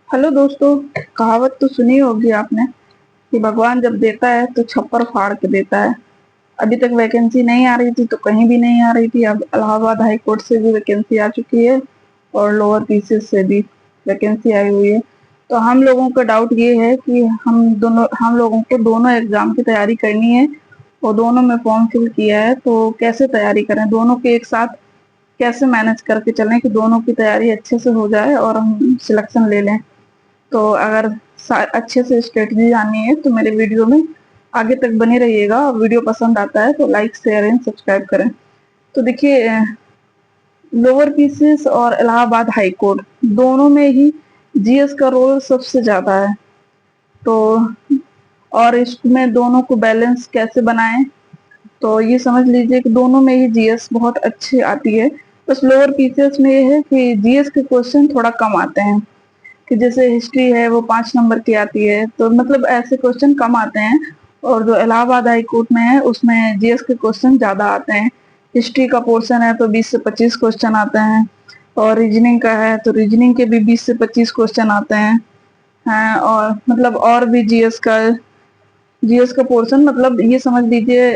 Hello दोस्तों। कहावत तो सुनी होगी आपने कि भगवान जब देता है तो छप्पर फाड़ के देता है। अभी तक वैकेंसी नहीं आ रही थी तो कहीं भी नहीं आ रही थी। अब इलाहाबाद हाई कोर्ट से भी वैकेंसी आ चुकी है और लोअर पीसीएस से भी वैकेंसी आई हुई है। तो हम लोगों का डाउट ये है कि हम लोगों को दोनों एग्जाम की तैयारी करनी है और दोनों में फॉर्म फिल किया है, तो कैसे तैयारी करें, दोनों के एक साथ कैसे मैनेज करके चलें कि दोनों की तैयारी अच्छे से हो जाए और हम सिलेक्शन ले लें। तो अगर अच्छे से स्ट्रेटजी जाननी है तो मेरे वीडियो में आगे तक बने रहिएगा। और वीडियो पसंद आता है तो लाइक शेयर एंड सब्सक्राइब करें। तो देखिए, लोअर पीसीएस और इलाहाबाद हाई कोर्ट दोनों में ही जीएस का रोल सबसे ज्यादा है। तो और इसमें दोनों को बैलेंस कैसे बनाएं, तो ये समझ लीजिए कि दोनों में ही जीएस बहुत अच्छी आती है। बस लोअर पीसीएस में ये है कि जीएस के क्वेश्चन थोड़ा कम आते हैं, कि जैसे हिस्ट्री है वो 5 नंबर की आती है, तो मतलब ऐसे क्वेश्चन कम आते हैं। और जो इलाहाबाद हाई कोर्ट में है उसमें जीएस के क्वेश्चन ज्यादा आते हैं। हिस्ट्री का पोर्शन है तो 20 से 25 क्वेश्चन आते हैं, और रीजनिंग का है तो रीजनिंग के भी 20 से 25 क्वेश्चन आते हैं। हाँ, और मतलब और भी जीएस का पोर्शन मतलब ये समझ लीजिए,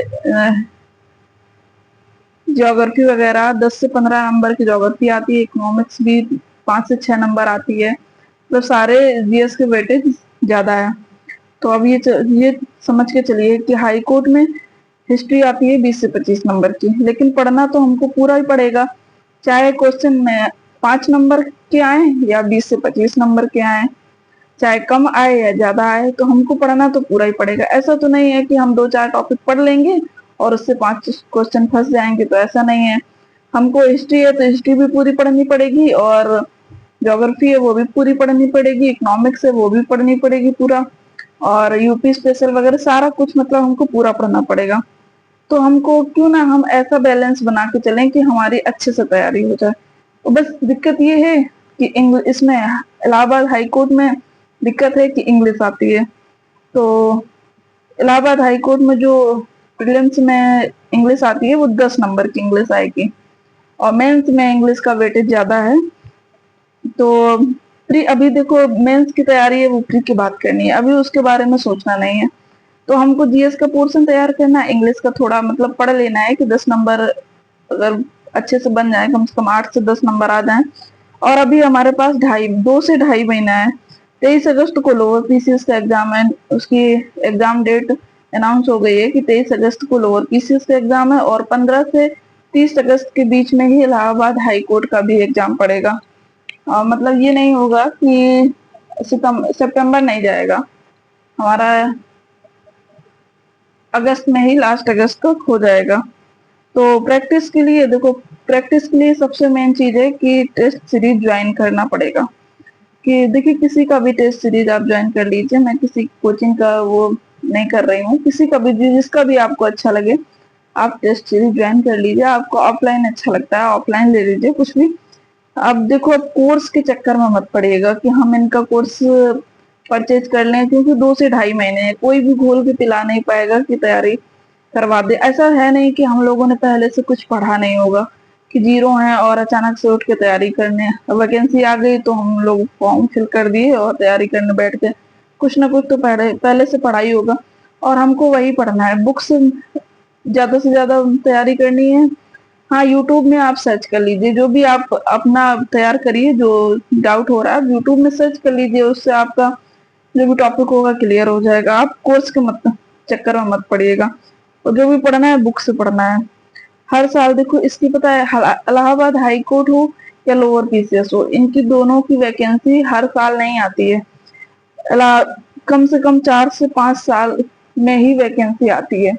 ज्योग्राफी वगैरह 10 से 15 नंबर की ज्योग्राफी आती है, इकोनॉमिक्स भी 5 से 6 नंबर आती है। मतलब सारे जीएस के वेटेज ज्यादा है। तो अब ये समझ के चलिए कि हाई कोर्ट में हिस्ट्री आती है 20 से 25 नंबर की, लेकिन पढ़ना तो हमको पूरा ही पड़ेगा, चाहे क्वेश्चन में 5 नंबर के आए या 20 से 25 नंबर के आए, चाहे कम आए या ज्यादा आए, तो हमको पढ़ना तो पूरा ही पड़ेगा। ऐसा तो नहीं है कि हम 2-4 टॉपिक पढ़ लेंगे और उससे 5 क्वेश्चन फंस जाएंगे, तो ऐसा नहीं है। हमको हिस्ट्री है तो हिस्ट्री भी पूरी पढ़नी पड़ेगी, और ज्योग्राफी है वो भी पूरी पढ़नी पड़ेगी, इकोनॉमिक्स है वो भी पढ़नी पड़ेगी पूरा, और यूपी स्पेशल वगैरह सारा कुछ मतलब हमको पूरा पढ़ना पड़ेगा। तो हमको क्यों ना हम ऐसा बैलेंस बना के चलें कि हमारी अच्छे से तैयारी हो जाए। तो बस दिक्कत ये है कि इसमें इलाहाबाद हाई कोर्ट में दिक्कत है कि इंग्लिश आती है। तो इलाहाबाद हाई कोर्ट में जो प्रीलिम्स में इंग्लिश आती है वो 10 नंबर की इंग्लिश आएगी, और मेंस में इंग्लिश का वेटेज ज्यादा है। तो प्री अभी देखो मेंस की तैयारी है, वो प्री की बात करनी है, अभी उसके बारे में सोचना नहीं है। तो हमको जीएस का पोर्शन तैयार करना है, इंग्लिश का थोड़ा मतलब पढ़ लेना है कि 10 नंबर अगर अच्छे से बन जाए, कम से कम 8 से 10 नंबर आ जाए। और अभी हमारे पास 2 से ढाई महीना है। 23 अगस्त को लोअर पीसीएस का एग्जाम है, उसकी एग्जाम डेट अनाउंस हो गई है कि 23 अगस्त को लोअर पीसीएस का एग्जाम है, और 15 से 30 अगस्त के बीच में ही इलाहाबाद हाई कोर्ट का भी एग्जाम पड़ेगा। मतलब ये नहीं होगा कि सितंबर नहीं जाएगा हमारा, अगस्त में ही लास्ट अगस्त तक हो जाएगा। तो प्रैक्टिस के लिए देखो, प्रैक्टिस के लिए सबसे मेन चीज है कि टेस्ट सीरीज ज्वाइन करना पड़ेगा। कि देखिए, किसी का भी टेस्ट सीरीज आप ज्वाइन कर लीजिए, मैं किसी कोचिंग का वो नहीं कर रही हूँ, किसी का भी जिसका भी आपको अच्छा लगे आप टेस्ट सीरीज ज्वाइन कर लीजिए। आपको ऑफलाइन अच्छा लगता है ऑफलाइन ले लीजिए, कुछ भी। अब देखो, अब कोर्स के चक्कर में मत पड़िएगा कि हम इनका कोर्स परचेज कर लें, क्योंकि 2 से ढाई महीने है, कोई भी घोल के पिला नहीं पाएगा कि तैयारी करवा दे। ऐसा है नहीं कि हम लोगों ने पहले से कुछ पढ़ा नहीं होगा, कि जीरो है और अचानक से उठ के तैयारी करने, वैकेंसी आ गई तो हम लोग फॉर्म फिल कर दिए और तैयारी करने बैठ गए। कुछ ना कुछ तो पहले पहले से पढ़ाई होगा, और हमको वही पढ़ना है, बुक्स ज्यादा से ज्यादा तैयारी करनी है। हाँ, यूट्यूब में आप सर्च कर लीजिए, जो भी आप अपना तैयार करिए, जो डाउट हो रहा है आप यूट्यूब में सर्च कर लीजिए, उससे आपका जो भी टॉपिक होगा क्लियर हो जाएगा। आप कोर्स के मत चक्कर में मत पड़िएगा, और जो भी पढ़ना है बुक से पढ़ना है। हर साल देखो, इसकी पता है, इलाहाबाद हाई कोर्ट हो या लोअर पीसीएस हो, इनकी दोनों की वैकेंसी हर साल नहीं आती है। कम से कम 4 से 5 साल में ही वैकेंसी आती है,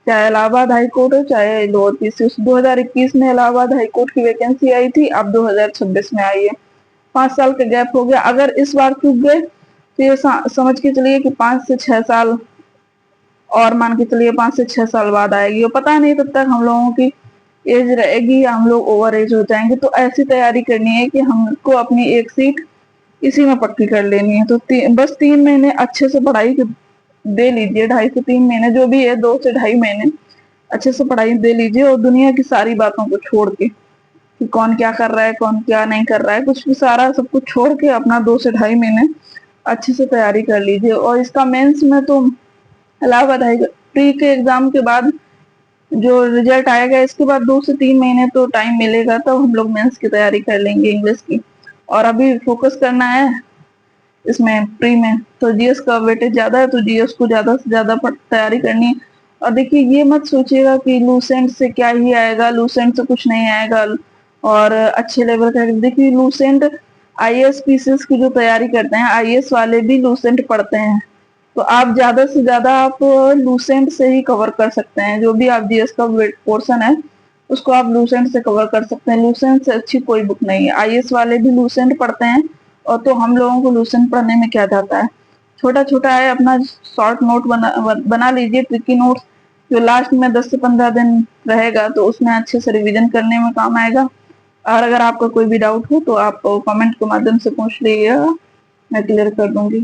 चाहे इलाहाबाद हाई कोर्ट हो चाहे लोअर पीसीएस। 2021 में इलाहाबाद हाई कोर्ट की वैकेंसी आई थी, अब 2026 में आई है। 5 साल का गैप हो गया। अगर इस बार चूक गए तो ये समझ के चलिए कि 5 से 6 साल, और मान के चलिए 5 से 6 साल बाद आएगी, और पता नहीं तब तक हम लोगों की एज रहेगी या हम लोग ओवर एज हो जाएंगे। तो ऐसी तैयारी करनी है कि हमको अपनी एक सीट इसी में पक्की कर लेनी है। तो बस 3 महीने अच्छे से पढ़ाई दे लीजिए, 2.5 से 3 महीने जो भी है, 2 से ढाई महीने अच्छे से पढ़ाई दे लीजिए, और दुनिया की सारी बातों को छोड़ के कि कौन क्या कर रहा है, कौन क्या नहीं कर रहा है, कुछ भी सारा सब कुछ छोड़ के अपना 2 से ढाई महीने अच्छे से तैयारी कर लीजिए। और इसका मेंस में तो इलाहाबाद हाई प्री के एग्जाम के बाद जो रिजल्ट आएगा, इसके बाद 2 से 3 महीने तो टाइम मिलेगा, तब हम लोग मेंस की तैयारी कर लेंगे इंग्लिश की। और अभी फोकस करना है इसमें प्री में, तो जीएस का वेटेज ज्यादा है, तो जीएस को ज्यादा से ज्यादा तैयारी करनी है। और देखिए ये मत सोचिएगा कि लूसेंट से क्या ही आएगा, लूसेंट से कुछ नहीं आएगा और अच्छे लेवल का। देखिए लूसेंट आईएएस पीसीएस की जो तैयारी करते हैं, आईएएस वाले भी लूसेंट पढ़ते हैं, तो आप ज्यादा से ज्यादा आप लूसेंट से ही कवर कर सकते हैं। जो भी आप जीएस का पोर्शन है उसको आप लूसेंट से कवर कर सकते हैं। लूसेंट से अच्छी कोई बुक नहीं है। आईएएस वाले भी लूसेंट पढ़ते हैं, और तो हम लोगों को लूसेंट पढ़ने में क्या जाता है, छोटा छोटा है, अपना शॉर्ट नोट बना लीजिए, ट्रिकी नोट, जो लास्ट में 10 से 15 दिन रहेगा, तो उसमें अच्छे से रिवीजन करने में काम आएगा। और अगर आपका कोई भी डाउट हो तो आप कमेंट के माध्यम से पूछ लीजिएगा, मैं क्लियर कर दूंगी।